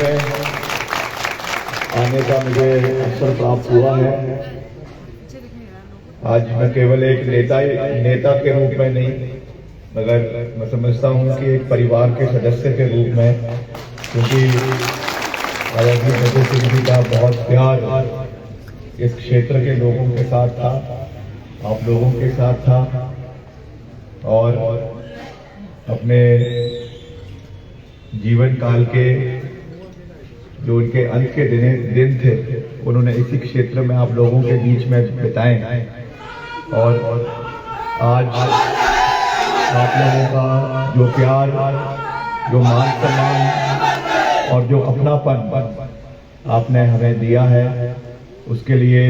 में आने का मुझे अवसर प्राप्त हुआ है। आज मैं केवल एक नेता के रूप में नहीं, मगर मैं समझता हूं कि एक परिवार के सदस्य के रूप में, क्योंकि आजादी फतेह सिंह जी का बहुत प्यार इस क्षेत्र के लोगों के साथ था, आप लोगों के साथ था, और अपने जीवन काल के जो उनके अंत के दिन थे उन्होंने इसी क्षेत्र में आप लोगों के बीच में बिताए। और आज आप लोगों का जो प्यार, जो मान सम्मान और जो अपनापन आपने हमें दिया है, उसके लिए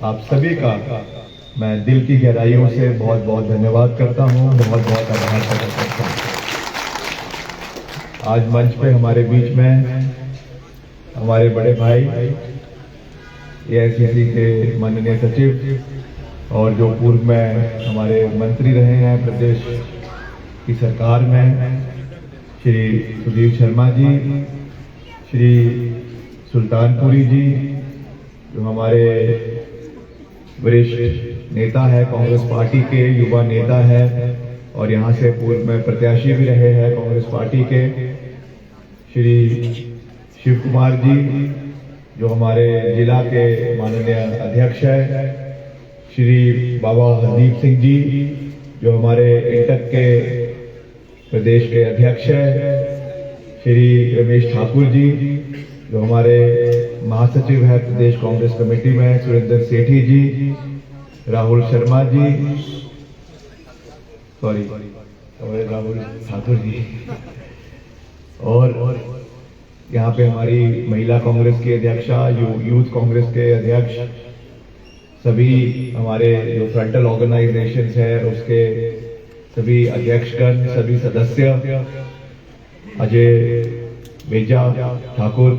आप सभी का मैं दिल की गहराइयों से बहुत बहुत धन्यवाद करता हूं, बहुत बहुत आभार प्रकट करता हूं। आज मंच पे हमारे बीच में हमारे बड़े भाई एआईसीसी के माननीय सचिव और जो पूर्व में हमारे मंत्री रहे हैं प्रदेश की सरकार में, श्री सुधीर शर्मा जी, श्री सुल्तानपुरी जी, जो हमारे वरिष्ठ नेता है कांग्रेस पार्टी के, युवा नेता है और यहाँ से पूर्व में प्रत्याशी भी रहे हैं कांग्रेस पार्टी के, श्री शिव कुमार जी, जो हमारे जिला के माननीय अध्यक्ष है, श्री बाबा हरदीप सिंह जी, जो हमारे इंटक के प्रदेश के अध्यक्ष है, श्री रमेश ठाकुर जी, जो हमारे महासचिव है प्रदेश कांग्रेस कमेटी में, सुरेंद्र सेठी जी, राहुल शर्मा जी, राहुल ठाकुर जी, और यहाँ पे हमारी महिला कांग्रेस की अध्यक्षा, यूथ कांग्रेस के अध्यक्ष, सभी हमारे जो फ्रंटल ऑर्गेनाइजेशन है उसके सभी अध्यक्षगण, सभी सदस्य, अजय बेजा ठाकुर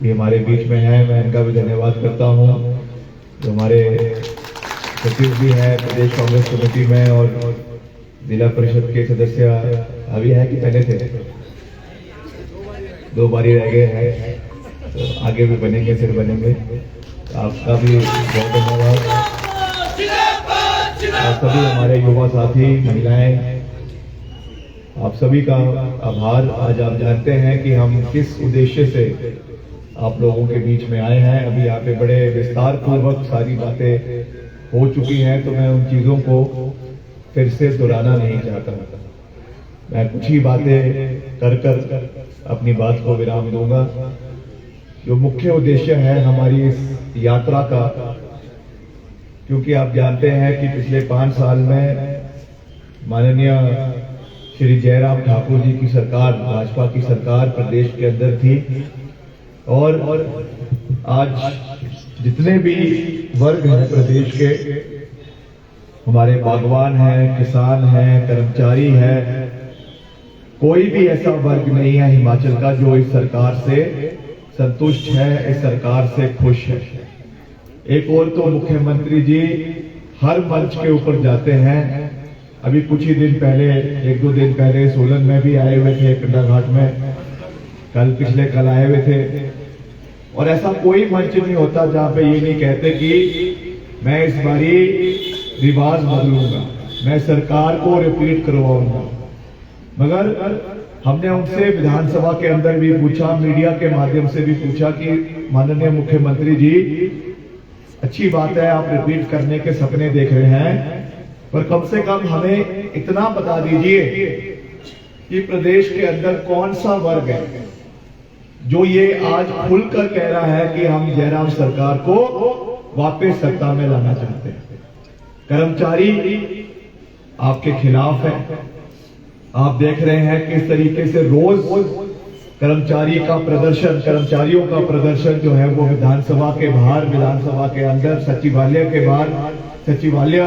भी हमारे बीच में है, मैं इनका भी धन्यवाद करता हूँ। जो हमारे सचिव भी हैं प्रदेश कांग्रेस कमेटी में और जिला परिषद के सदस्य अभी है कि पहले थे, 2 बारी रह गए हैं, तो आगे भी बनेंगे, फिर बनेंगे। आपका भी बहुत धन्यवाद। आप सभी हमारे युवा साथी, महिलाएं, आप सभी का आभार। आज आप जानते हैं कि हम किस उद्देश्य से आप लोगों के बीच में आए हैं। अभी यहाँ पे बड़े विस्तार पूर्वक सारी बातें हो चुकी हैं, तो मैं उन चीजों को फिर से दोहराना नहीं चाहता। मैं कुछ ही बातें कर अपनी बात को विराम दूंगा। जो मुख्य उद्देश्य है हमारी इस यात्रा का, क्योंकि आप जानते हैं कि पिछले 5 साल में माननीय श्री जयराम ठाकुर जी की सरकार, भाजपा की सरकार प्रदेश के अंदर थी, और आज जितने भी वर्ग हैं प्रदेश के, हमारे बागवान हैं, किसान हैं, कर्मचारी हैं, कोई भी ऐसा वर्ग नहीं है हिमाचल का जो इस सरकार से संतुष्ट है, इस सरकार से खुश है। एक और तो मुख्यमंत्री जी हर मंच के ऊपर जाते हैं। अभी कुछ ही दिन पहले, 1-2 दिन पहले सोलन में भी आए हुए थे, पिंडा घाट में, कल आए हुए थे। और ऐसा कोई मंच नहीं होता जहां पे ये नहीं कहते कि मैं इस बारी रिवाज बदलूंगा, मैं सरकार को रिपीट करवाऊंगा। मगर हमने उनसे विधानसभा के अंदर भी पूछा, मीडिया के माध्यम से भी पूछा कि माननीय मुख्यमंत्री जी, अच्छी बात है आप रिपीट करने के सपने देख रहे हैं, पर कम से कम हमें इतना बता दीजिए कि प्रदेश के अंदर कौन सा वर्ग है जो ये आज खुलकर कह रहा है कि हम जयराम सरकार को वापस सत्ता में लाना चाहते हैं। कर्मचारी आपके खिलाफ है। आप देख रहे हैं किस तरीके से रोज कर्मचारियों का प्रदर्शन जो है वो विधानसभा के बाहर, विधानसभा के अंदर, सचिवालय के बाहर, सचिवालय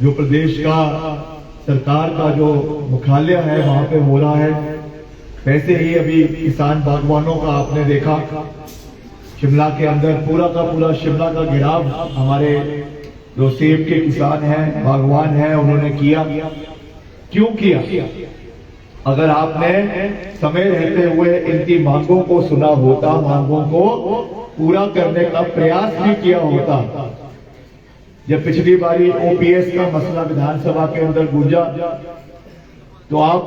जो प्रदेश का सरकार का जो मुख्यालय है वहां पे हो रहा है। वैसे ही अभी किसान बागवानों का आपने देखा, शिमला के अंदर पूरा का पूरा शिमला का घेराव हमारे जो सेब के किसान हैं, बागवान हैं, उन्होंने किया। क्यों किया? अगर आपने समय रहते हुए इनकी मांगों को सुना होता, मांगों को पूरा करने का प्रयास भी किया होता। जब पिछली बारी ओपीएस का मसला विधानसभा के अंदर गूंजा तो आप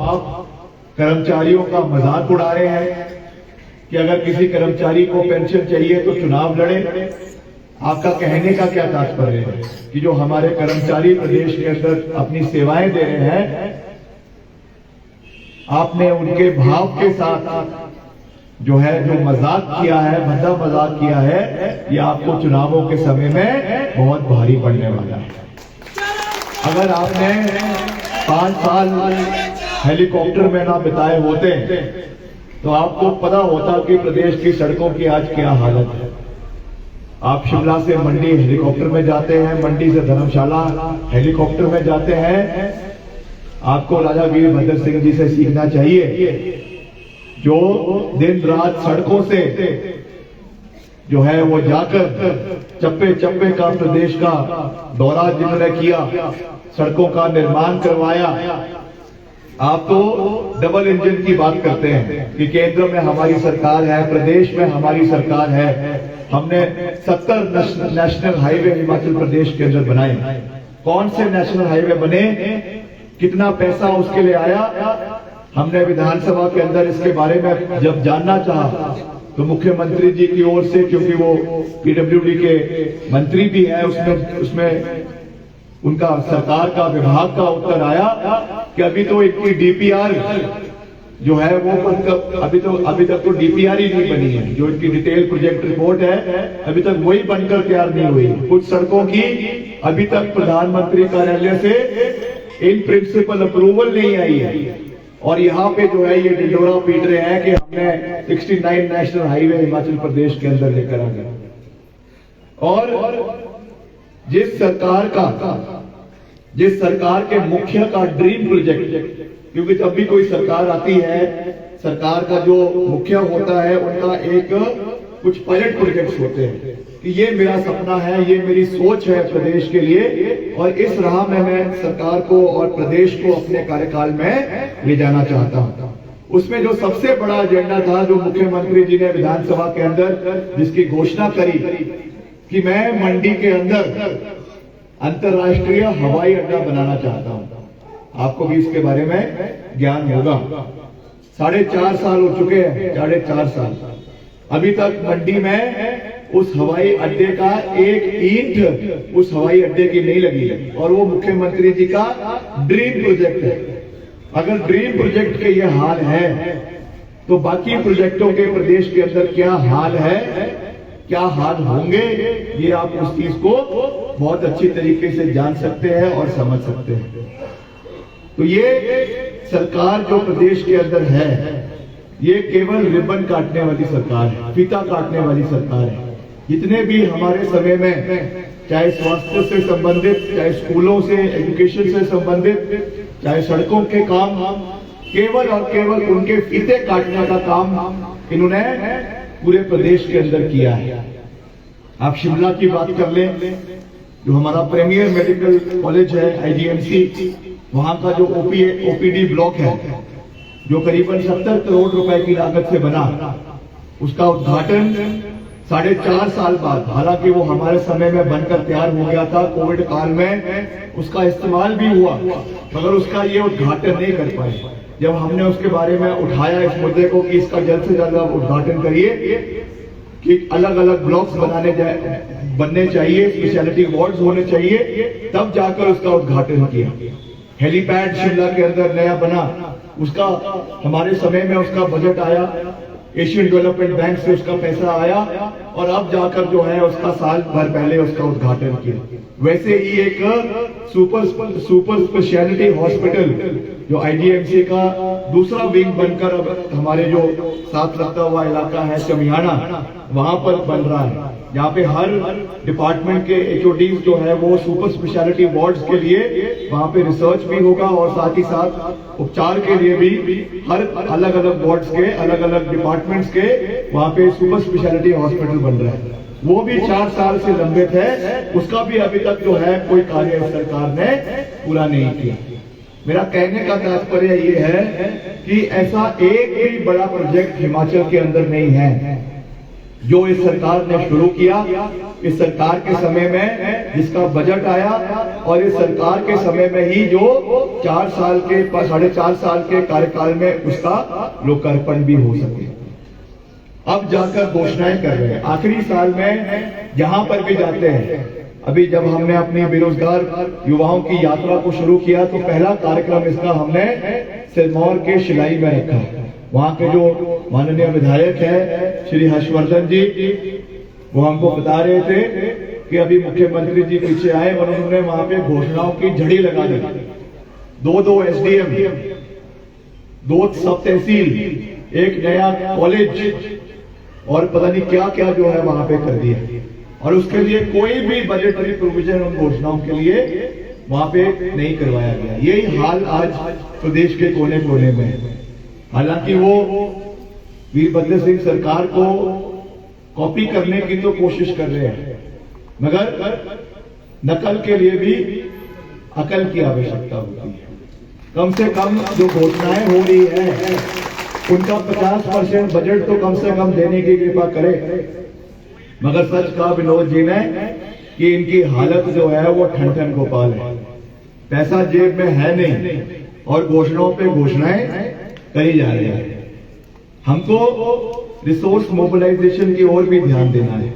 कर्मचारियों का मजाक उड़ा रहे हैं कि अगर किसी कर्मचारी को पेंशन चाहिए तो चुनाव लड़े। आपका कहने का क्या तात्पर्य है कि जो हमारे कर्मचारी प्रदेश के अंदर अपनी सेवाएं दे रहे हैं, आपने उनके भाव के साथ जो मजाक किया है, भद्दा मजाक किया है, ये आपको चुनावों के समय में बहुत भारी पड़ने वाला है। अगर आपने 5 साल हेलीकॉप्टर में ना बिताए होते तो आपको पता होता कि प्रदेश की सड़कों की आज क्या हालत है। आप शिमला से मंडी हेलीकॉप्टर में जाते हैं, मंडी से धर्मशाला हेलीकॉप्टर में जाते हैं। आपको राजा वीरभद्र सिंह जी से सीखना चाहिए, जो दिन रात सड़कों से वो जाकर चप्पे चप्पे का प्रदेश का दौरा जिन्होंने किया, सड़कों का निर्माण करवाया। आप तो डबल इंजन की बात करते हैं कि केंद्र में हमारी सरकार है, प्रदेश में हमारी सरकार है। हमने 70 नेशनल हाईवे हिमाचल प्रदेश के अंदर बनाए। कौन से नेशनल हाईवे बने, कितना पैसा उसके लिए आया, हमने विधानसभा के अंदर इसके बारे में जब जानना चाहा तो मुख्यमंत्री जी की ओर से, क्योंकि वो पीडब्ल्यूडी के मंत्री भी हैं, उसमें उनका सरकार का विभाग का उत्तर आया कि अभी तो इनकी डीपीआर जो है वो अभी तक तो डीपीआर ही नहीं बनी है। जो इनकी डिटेल प्रोजेक्ट रिपोर्ट है अभी तक वही बनकर तैयार नहीं हुई। कुछ सड़कों की अभी तक प्रधानमंत्री कार्यालय से इन प्रिंसिपल अप्रूवल नहीं आई है। और यहाँ पे ये ढिंढोरा पीट रहे हैं कि हमने 69 नेशनल हाईवे हिमाचल प्रदेश के अंदर लेकर आ गए। और जिस सरकार के मुखिया का ड्रीम प्रोजेक्ट, क्योंकि जब भी कोई सरकार आती है, सरकार का जो मुखिया होता है उनका एक कुछ पायलट प्रोजेक्ट्स होते हैं कि ये मेरा सपना है, ये मेरी सोच है प्रदेश के लिए, और इस राह में मैं सरकार को और प्रदेश को अपने कार्यकाल में ले जाना चाहता हूं। उसमें जो सबसे बड़ा एजेंडा था, जो मुख्यमंत्री जी ने विधानसभा के अंदर जिसकी घोषणा करी कि मैं मंडी के अंदर अंतर्राष्ट्रीय हवाई अड्डा बनाना चाहता हूं। आपको भी इसके बारे में ज्ञान होगा। 4.5 साल हो चुके हैं, 4.5 साल। अभी तक मंडी में उस हवाई अड्डे का एक ईंट उस हवाई अड्डे की नहीं लगी, और वो मुख्यमंत्री जी का ड्रीम प्रोजेक्ट है। अगर ड्रीम प्रोजेक्ट के ये हाल है तो बाकी प्रोजेक्टों के प्रदेश के अंदर क्या हाल है, क्या हाल होंगे, ये आप उस चीज को बहुत अच्छी तरीके से जान सकते हैं और समझ सकते हैं। तो ये सरकार जो प्रदेश के अंदर है, ये केवल रिबन काटने वाली सरकार है, फीता काटने वाली सरकार है। जितने भी हमारे समय में, चाहे स्वास्थ्य से संबंधित, चाहे स्कूलों से, एजुकेशन से संबंधित, चाहे सड़कों के काम, केवल और केवल उनके फीते काटने का काम इन्होंने पूरे प्रदेश के अंदर किया है। आप शिमला की बात कर लें, जो हमारा प्रीमियर मेडिकल कॉलेज है आईजीएमसी, वहां का जो ओपीडी ब्लॉक है, जो करीबन 70 करोड़ रुपए की लागत से बना, उसका उद्घाटन 4.5 साल बाद, हालांकि वो हमारे समय में बनकर तैयार हो गया था, कोविड काल में उसका इस्तेमाल भी हुआ, मगर उसका ये उद्घाटन नहीं कर पाए। जब हमने उसके बारे में उठाया इस मुद्दे को कि इसका जल्द से जल्द उद्घाटन करिए, कि अलग अलग ब्लॉक्स बनने चाहिए, स्पेशलिटी वार्ड्स होने चाहिए, तब जाकर उसका उद्घाटन किया। हेलीपैड शिमला के अंदर नया बना, उसका हमारे समय में उसका बजट आया, एशियन डेवलपमेंट बैंक से उसका पैसा आया, और अब जाकर उसका साल भर पहले उसका उद्घाटन किया। वैसे ही एक सुपर स्पेशलिटी हॉस्पिटल जो आईजीएमसी का दूसरा विंग बनकर अब हमारे जो साथ लगता हुआ इलाका है चमियाना, वहां पर बन रहा है, जहाँ पे हर डिपार्टमेंट के एचओडीज जो है वो सुपर स्पेशलिटी वार्ड्स के लिए वहां पे रिसर्च भी होगा, और साथ ही साथ उपचार के लिए भी हर अलग अलग वार्ड्स के, अलग अलग डिपार्टमेंट्स के वहां पे सुपर स्पेशलिटी हॉस्पिटल बन रहा है। वो भी 4 साल से लंबित है, उसका भी अभी तक कोई कार्य सरकार ने पूरा नहीं किया। मेरा कहने का तात्पर्य ये है कि ऐसा एक भी बड़ा प्रोजेक्ट हिमाचल के अंदर नहीं है जो इस सरकार ने शुरू किया। इस सरकार के समय में जिसका बजट आया और इस सरकार के समय में ही जो 4 साल के 4.5 साल के कार्यकाल में उसका लोकार्पण भी हो सके। अब जाकर घोषणाएं कर रहे हैं आखिरी साल में जहां पर भी जाते हैं। अभी जब हमने अपने बेरोजगार युवाओं की यात्रा को शुरू किया तो पहला कार्यक्रम इसका हमने सिरमौर के शिलाई में रखा। वहां के जो माननीय विधायक है श्री हर्षवर्धन जी, वो हमको बता रहे थे कि अभी मुख्यमंत्री जी पीछे आए और उन्होंने वहां पे घोषणाओं की झड़ी लगा दी। 2 एसडीएम, 2 सब तहसील, एक नया कॉलेज और पता नहीं क्या क्या जो है वहां पे कर दिया। और उसके लिए कोई भी बजटरी प्रोविजन उन घोषणाओं के लिए वहां पे नहीं करवाया गया। यही हाल आज प्रदेश के कोने कोने में है। हालांकि वो वीरभद्र सिंह सरकार को कॉपी करने की तो कोशिश कर रहे हैं, मगर नकल के लिए भी अकल की आवश्यकता होती है। कम से कम जो घोषणाएं हो रही है उनका 50% बजट तो कम से कम देने की कृपा करे। मगर सच कहा विनोद जी ने कि इनकी हालत जो है वो ठन गोपाल है। पैसा जेब में है नहीं और घोषणाओं पे घोषणाएं करी जा रही है। हमको रिसोर्स मोबिलाइजेशन की ओर भी ध्यान देना है।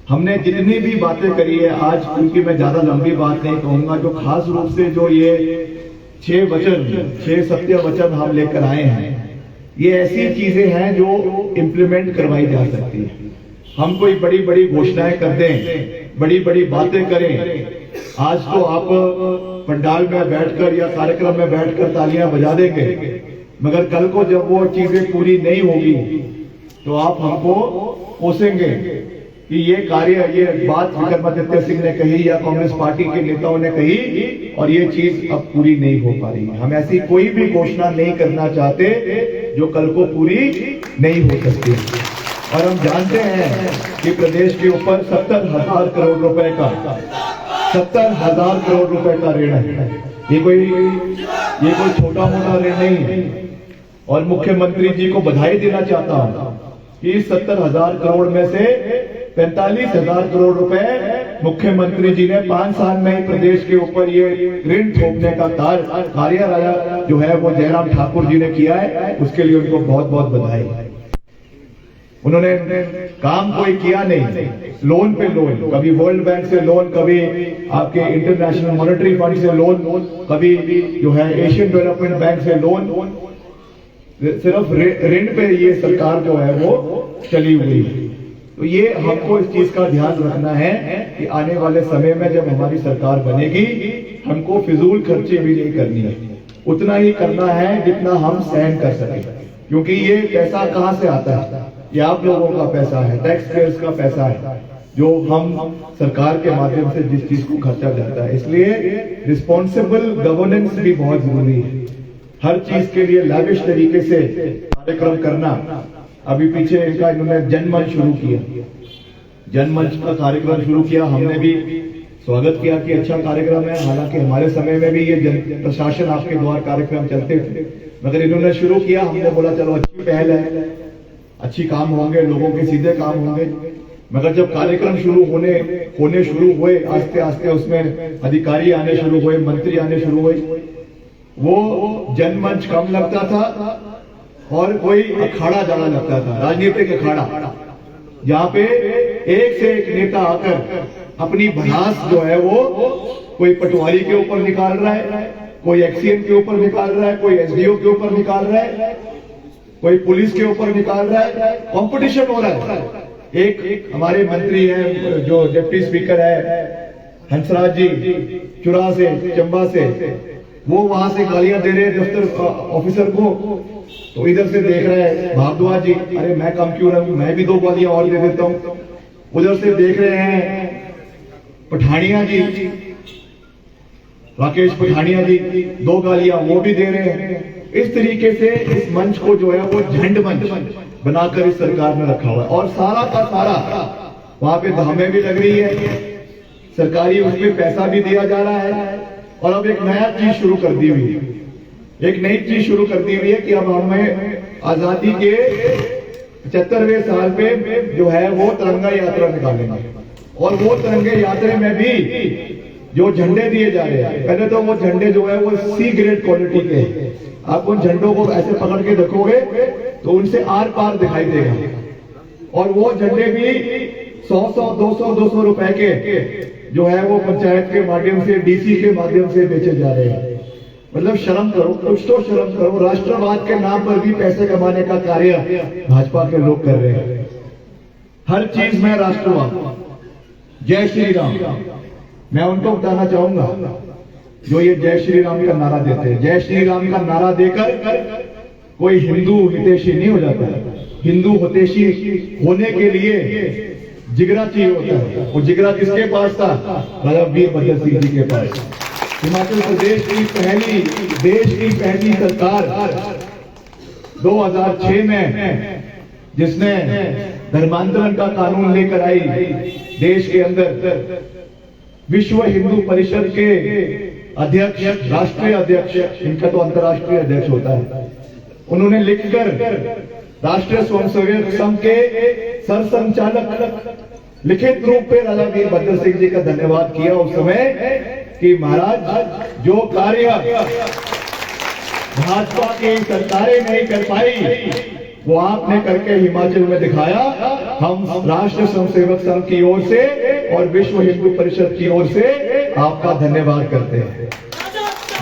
हमने जितनी भी बातें करी है आज, क्योंकि मैं ज्यादा लंबी बात नहीं कहूंगा, जो खास रूप से जो ये 6 सत्य वचन हम लेकर आए हैं, ये ऐसी चीजें हैं जो इम्प्लीमेंट करवाई जा सकती है। हम कोई बड़ी बड़ी घोषणाएं कर दें, बड़ी बड़ी बातें करें, आज तो आप पंडाल में बैठकर या कार्यक्रम में बैठकर तालियां बजा देंगे, मगर कल को जब वो चीजें पूरी नहीं होगी तो आप हमको कोसेंगे कि ये कार्य, ये बात विक्रमादित्य सिंह ने कही या कांग्रेस पार्टी के नेताओं ने कही और ये चीज अब पूरी नहीं हो पा रही है। हम ऐसी कोई भी घोषणा नहीं करना चाहते जो कल को पूरी नहीं हो सकती। और हम जानते हैं कि प्रदेश के ऊपर 70,000 करोड़ रुपए का 70,000 करोड़ रुपए का ऋण है। ये कोई छोटा मोटा ऋण नहीं है। और मुख्यमंत्री जी को बधाई देना चाहता हूं कि 70,000 करोड़ में से 45,000 करोड़ रुपए मुख्यमंत्री जी ने 5 साल में ही प्रदेश के ऊपर ये ऋण थोपने का कार्य जो है वो जयराम ठाकुर जी ने किया है। उसके लिए उनको बहुत बहुत बधाई। उन्होंने काम कोई किया नहीं, लोन पे लोन, कभी वर्ल्ड बैंक से लोन, कभी आपके इंटरनेशनल मॉनेटरी फंड से लोन, कभी जो है एशियन डेवलपमेंट बैंक से लोन, सिर्फ ऋण पे ये सरकार जो है वो चली हुई है। तो ये हमको इस चीज का ध्यान रखना है कि आने वाले समय में जब हमारी सरकार बनेगी, हमको फिजूल खर्चे भी नहीं करनी है, उतना ही करना है जितना हम सहन कर सकें। क्योंकि ये पैसा कहां से आता है? ये आप लोगों का पैसा है, टैक्स पेयर्स का पैसा है, जो हम सरकार के माध्यम से जिस चीज को खर्चा जाता है। इसलिए रिस्पॉन्सिबल गवर्नेंस भी बहुत जरूरी है। हर चीज के लिए लाविश तरीके से कार्यक्रम करना। अभी पीछे इनका इन्होंने जनमंच शुरू किया, जनमंच का कार्यक्रम शुरू किया, हमने भी स्वागत किया कि अच्छा कार्यक्रम है। हालांकि हमारे समय में भी ये जन प्रशासन आपके द्वार कार्यक्रम चलते थे, मगर इन्होंने शुरू किया, हमने बोला चलो अच्छी पहल है, अच्छी काम होंगे, लोगों के सीधे काम होंगे। मगर जब कार्यक्रम होने शुरू हुए, आस्ते आस्ते उसमें अधिकारी आने शुरू हुए, मंत्री आने शुरू हुए, वो जनमंच कम लगता था और कोई अखाड़ा ज्यादा लगता था, राजनीतिक अखाड़ा, जहां पे एक से एक नेता आकर अपनी भड़ास जो है वो कोई पटवारी के ऊपर निकाल रहा है, कोई एक्सीएम के ऊपर निकाल रहा है, कोई एसडीओ के ऊपर निकाल रहा है, कोई पुलिस के ऊपर निकाल रहा है। कंपटीशन हो रहा है। एक हमारे मंत्री हैं जो डिप्टी स्पीकर है हंसराज जी, चुरा से, चंबा से, वो वहां से गालियां दे रहे हैं दफ्तर ऑफिसर को, तो इधर से देख रहे हैं भारद्वाज जी, अरे मैं कम क्यों रहूं, मैं भी 2 गालियां और दे देता हूं। उधर से देख रहे हैं पठानिया जी, राकेश पठानिया जी, 2 गालियां वो भी दे रहे हैं। इस तरीके से इस मंच को जो है वो झंड मंच बनाकर इस सरकार ने रखा हुआ है। और सारा का सारा वहां पे धामें भी लग रही है, सरकारी उसमें पैसा भी दिया जा रहा है और अब एक नया चीज शुरू कर दी हुई है, एक नई चीज शुरू कर दी हुई है कि अब हमें आजादी के 75वें साल पे जो है वो तिरंगा यात्रा निकालेंगे। और वो तिरंगे यात्रा में भी जो झंडे दिए जा रहे हैं, पहले तो वो झंडे जो है वो सी ग्रेड क्वालिटी के हैं। आप उन झंडों को ऐसे पकड़ के देखोगे तो उनसे आर पार दिखाई देगा। और वो झंडे भी 100 200 रुपए के जो है वो पंचायत के माध्यम से, डीसी के माध्यम से बेचे जा रहे हैं। मतलब शर्म करो, कुछ तो शर्म करो। राष्ट्रवाद के नाम पर भी पैसे कमाने का कार्य भाजपा के लोग कर रहे हैं। हर चीज में राष्ट्रवाद। जय श्री राम, मैं उनको बताना चाहूंगा जो ये जय श्री राम का नारा देते हैं। जय श्री राम का नारा देकर कोई हिंदू हितैषी नहीं हो जाता है। हिंदू हितैषी होने के लिए जिगरा चाहिए होता है। वो जिगरा किसके पास था? राजा वीरभद्र सिंह जी के पास। हिमाचल प्रदेश की पहली, देश की पहली सरकार 2006 में जिसने धर्मांतरण का कानून लेकर आई देश के अंदर, विश्व हिंदू परिषद के अध्यक्ष, राष्ट्रीय अध्यक्ष, इनका तो अंतर्राष्ट्रीय अध्यक्ष होता है, उन्होंने लिखकर राष्ट्रीय स्वयंसेवक संघ के सरसंचालक लिखित रूप पे राजा वीरभद्र सिंह जी का धन्यवाद किया उस समय कि महाराज जो कार्य भाजपा की सरकारें नहीं कर पाई वो आपने करके हिमाचल में दिखाया। हम राष्ट्रीय स्वयंसेवक संघ की ओर से और विश्व हिंदू परिषद की ओर से आपका धन्यवाद करते हैं।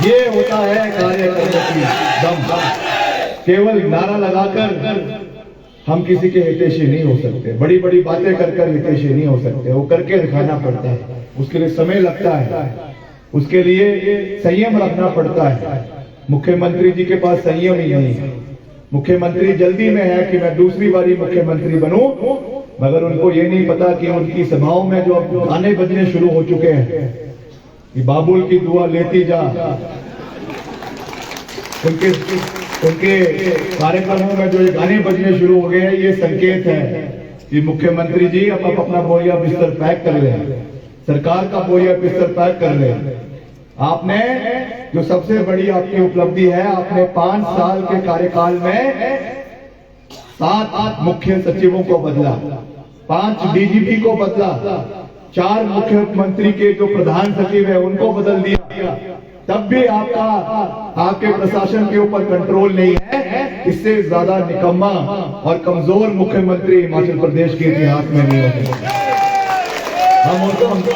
ये होता है कार्य करने की दम। केवल नारा लगाकर हम किसी के हितैषी नहीं हो सकते। बड़ी बड़ी बातें कर हितैषी नहीं हो सकते। वो करके दिखाना पड़ता है, उसके लिए समय लगता है, उसके लिए संयम रखना पड़ता है। मुख्यमंत्री जी के पास संयम ही नहीं है। मुख्यमंत्री जल्दी में है कि मैं दूसरी बारी मुख्यमंत्री बनूं, मगर उनको ये नहीं पता कि उनकी सभाओं में जो अब गाने बजने शुरू हो चुके हैं कि बाबुल की दुआ लेती जा, उनके कार्यक्रमों में जो ये गाने बजने शुरू हो गए हैं, ये संकेत है कि मुख्यमंत्री जी अब अपना बोरिया बिस्तर पैक कर लें, सरकार का बोरिया बिस्तर पैक कर लें। आपने जो सबसे बड़ी आपकी उपलब्धि है, आपने 5 साल के कार्यकाल में 7 मुख्य सचिवों को बदला, 5 डीजीपी को बदला, 4 मुख्यमंत्री के जो प्रधान सचिव है उनको बदल दिया। तब भी आपके प्रशासन के ऊपर कंट्रोल नहीं है। इससे ज्यादा निकम्मा और कमजोर मुख्यमंत्री हिमाचल प्रदेश के इतिहास में नहीं हो सकता।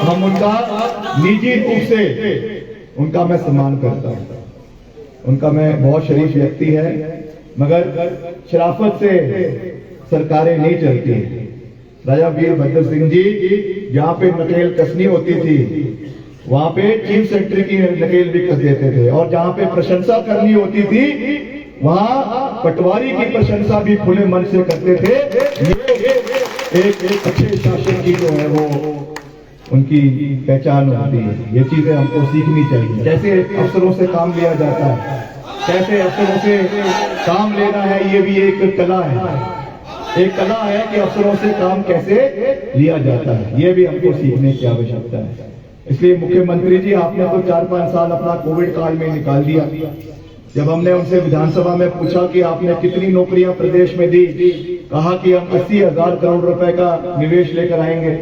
हम उनका निजी रूप से उनका मैं सम्मान करता हूं। उनका मैं बहुत शरीफ व्यक्ति है, मगर शराफत से सरकारें नहीं चलती। राजा वीरभद्र सिंह जी जहां पे नकेल कसनी होती थी वहां पे चीफ सेक्रेटरी की नकेल भी कस देते थे, और जहां पे प्रशंसा करनी होती थी वहां पटवारी की प्रशंसा भी खुले मन से करते थे। ये एक अच्छे शासक की जो है वो उनकी पहचान होती है। ये चीजें हमको सीखनी चाहिए। कैसे अफसरों से काम लिया जाता है, कैसे अफसरों से काम लेना है, ये भी एक कला है। एक कला है कि अफसरों से काम कैसे लिया जाता है, ये भी हमको सीखने की आवश्यकता है। इसलिए मुख्यमंत्री जी आपने तो 4-5 साल अपना कोविड काल में निकाल दिया। जब हमने उनसे विधानसभा में पूछा कि आपने कितनी नौकरियां प्रदेश में दी, कहा कि हम 80,000 करोड़ रुपए का निवेश लेकर आएंगे।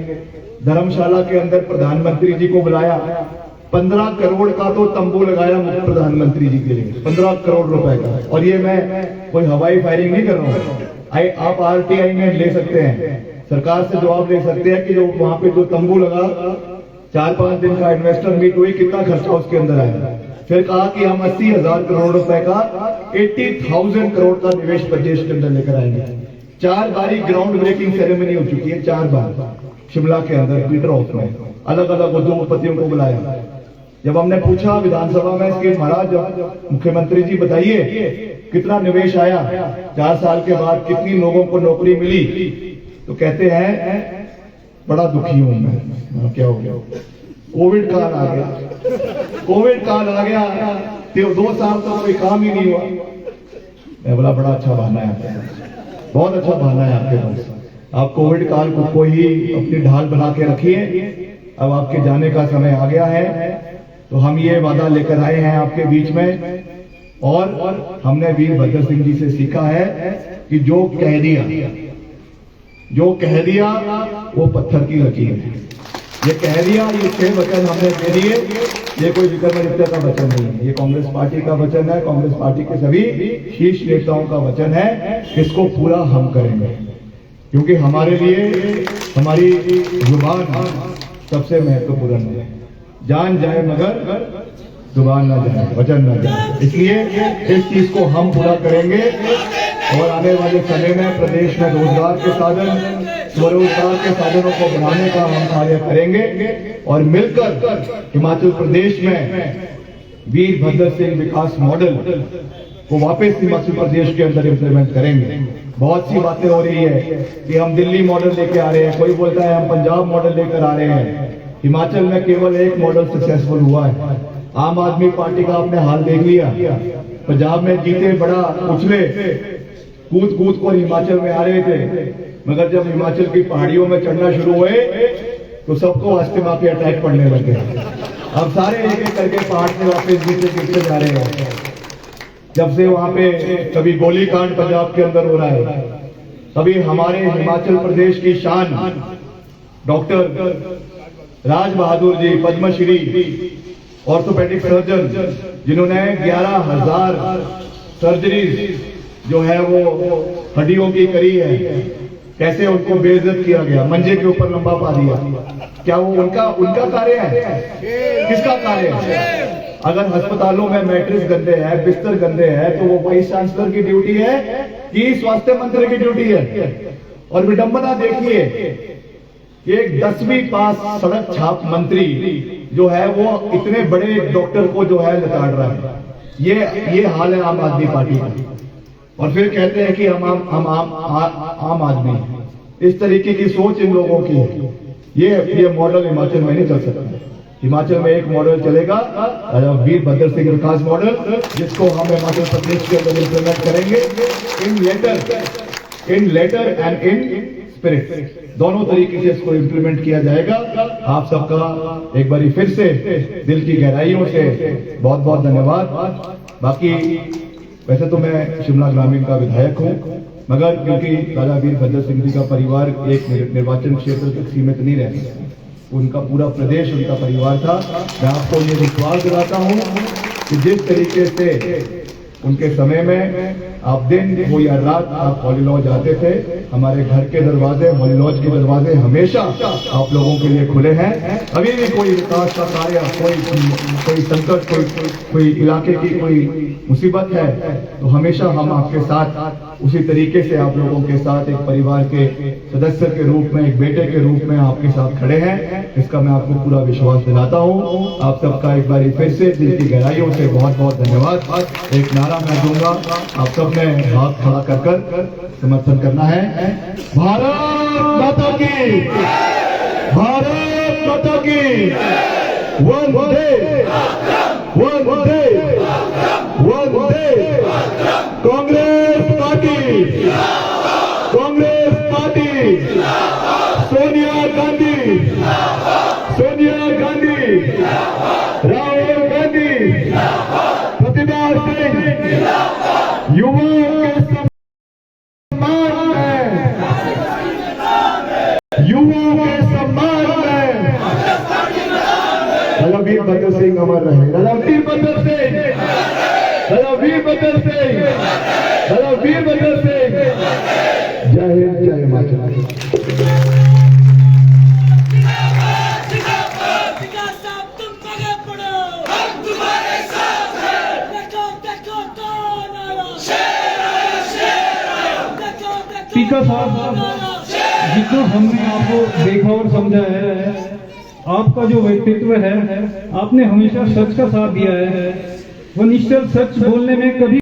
धर्मशाला के अंदर प्रधानमंत्री जी को बुलाया, 15 करोड़ का तो तंबू लगाया प्रधानमंत्री जी के लिए, 15 करोड़ रुपए का। और ये मैं कोई हवाई फायरिंग नहीं कर रहा हूँ। आप आरटीआई में ले सकते हैं, सरकार से जवाब ले सकते हैं कि जो वहां पे जो तंबू लगा, 4-5 दिन का इन्वेस्टर मीट हुई, कितना खर्चा उसके अंदर आया। फिर कहा कि हम 80,000 करोड़ रुपए का 80,000 करोड़ का निवेश प्रदेश के अंदर लेकर आएंगे। 4 बारी ग्राउंड ब्रेकिंग सेरेमनी हो चुकी है, 4 बार शिमला के अंदर पीटर हाउस में अलग अलग उद्योगपतियों को बुलाया। जब हमने पूछा विधानसभा में कि महाराज मुख्यमंत्री जी बताइए कितना निवेश आया, 4 साल के बाद कितनी लोगों को नौकरी मिली, तो कहते हैं बड़ा दुखी हूं मैं। क्या हो गया? कोविड काल आ गया। कोविड काल आ गया तो 2 साल तो कोई काम ही नहीं हुआ। मैं बोला बड़ा अच्छा बहाना है आपके पास, बहुत अच्छा बहाना है आपके पास। आप कोविड काल को ही अपनी ढाल बना के रखिए। अब आपके जाने का समय आ गया है। तो हम ये वादा लेकर आए हैं आपके बीच में, और हमने वीरभद्र सिंह जी से सीखा है कि जो कह दिया वो पत्थर की लकीर है। ये कह दिया, ये 6 वचन हमने दे दिए, ये कोई विक्रमादित्य का वचन नहीं है, ये कांग्रेस पार्टी का वचन है, कांग्रेस पार्टी के सभी शीर्ष नेताओं का वचन है। इसको पूरा हम करेंगे, क्योंकि हमारे लिए हमारी जुबान सबसे महत्वपूर्ण है। जान जाए मगर जुबान ना जाए, वचन ना जाए, इसलिए इस चीज को हम पूरा करेंगे। और आने वाले समय में प्रदेश में रोजगार के साधन, स्वरोजगार के साधनों को बढ़ाने का हम कार्य करेंगे, और मिलकर हिमाचल प्रदेश में वीरभद्र सिंह विकास मॉडल को वापस हिमाचल प्रदेश के अंदर इंप्लीमेंट करेंगे। बहुत सी बातें हो रही है कि हम दिल्ली मॉडल लेके आ रहे हैं, कोई बोलता है हम पंजाब मॉडल लेकर आ रहे हैं। हिमाचल में केवल एक मॉडल सक्सेसफुल हुआ है, आम आदमी पार्टी का आपने हाल देख लिया। पंजाब में जीते, बड़ा उछले, कूद कूद कर हिमाचल में आ रहे थे, मगर जब हिमाचल की पहाड़ियों में चढ़ना शुरू हुए तो सबको अस्थमा के अटैक पड़ने लगे। अब सारे एक एक करके पहाड़ से वापस नीचे गिरते जा रहे हैं। जब से वहां पे कभी गोलीकांड पंजाब के अंदर हो रहा है, कभी हमारे हिमाचल प्रदेश की शान doctor Raj Bahadur ji, Padmashri orthopaedic surgeon, जिन्होंने 11,000 सर्जरीज जो है वो हड्डियों की करी है, कैसे उनको बेइज्जत किया गया, मंजे के ऊपर लंबा पा दिया। क्या वो उनका कार्य है? किसका कार्य है? अगर अस्पतालों में मैट्रिक्स गंदे हैं, बिस्तर गंदे हैं, तो वो वाइस चांसलर की ड्यूटी है कि स्वास्थ्य मंत्री की ड्यूटी है? और विडंबना देखिए, एक 10वीं पास सड़क छाप मंत्री जो है वो इतने बड़े डॉक्टर को जो है लताड़ रहा है। ये हाल है आम आदमी पार्टी का। और फिर कहते हैं कि हम आम आदमी हैं। इस तरीके की सोच इन लोगों की है। ये मॉडल हिमाचल में नहीं चल सकता। हिमाचल में एक मॉडल चलेगा, वीरभद्र सिंह विकास मॉडल, जिसको हम हिमाचल प्रदेश के अंदर इंप्लीमेंट करेंगे इन लेटर एंड इन स्पिरिट। दोनों तरीके से इसको इंप्लीमेंट किया जाएगा। आप सबका एक बारी फिर से दिल की गहराइयों से बहुत बहुत धन्यवाद। बाकी वैसे तो मैं शिमला ग्रामीण का विधायक हूं, मगर क्योंकि राजा वीरभद्र सिंह जी का परिवार एक निर्वाचन क्षेत्र तक सीमित नहीं रहता, उनका पूरा प्रदेश उनका परिवार था। मैं आपको ये विश्वास दिलाता हूं कि जिस तरीके से उनके समय में आप दिन हो या रात आप हॉली लॉज आते थे, हमारे घर के दरवाजे, हॉली लॉज के दरवाजे हमेशा आप लोगों के लिए खुले हैं। अभी भी कोई विकास का कार्य, कोई संकट, कोई इलाके की कोई मुसीबत है, तो हमेशा हम आपके साथ उसी तरीके से आप लोगों के साथ एक परिवार के सदस्य के रूप में, एक बेटे के रूप में आपके साथ खड़े हैं। इसका मैं आपको पूरा विश्वास दिलाता हूं। आप सबका एक बार फिर से दिल की गहराइयों से बहुत बहुत धन्यवाद। एक नारा मैं दूंगा, आप सब ने हाथ खड़ा कर समर्थन करना है। भारत माता की, भारत माता की, वंदे वंदे वंदे। कांग्रेस पार्टी, कांग्रेस पार्टी, सोनिया गांधी, सोनिया गांधी, राहुल गांधी, प्रतिभा सिंह, युवाओं के सम्मान में, युवाओं के सम्मान में राजा वीरभद्र सिंह अमर रहे। राजा वीरभद्र सिंह, राजा वीरभद्र सिंह, राजा वीरभद्र सिंह। जय हिंद, जय हिमाचल। स्पीकर साहब, जितना हमने आपको देखा और समझा है, आपका जो व्यक्तित्व है, आपने हमेशा सच का साथ दिया है। वो निश्चल सच बोलने में कभी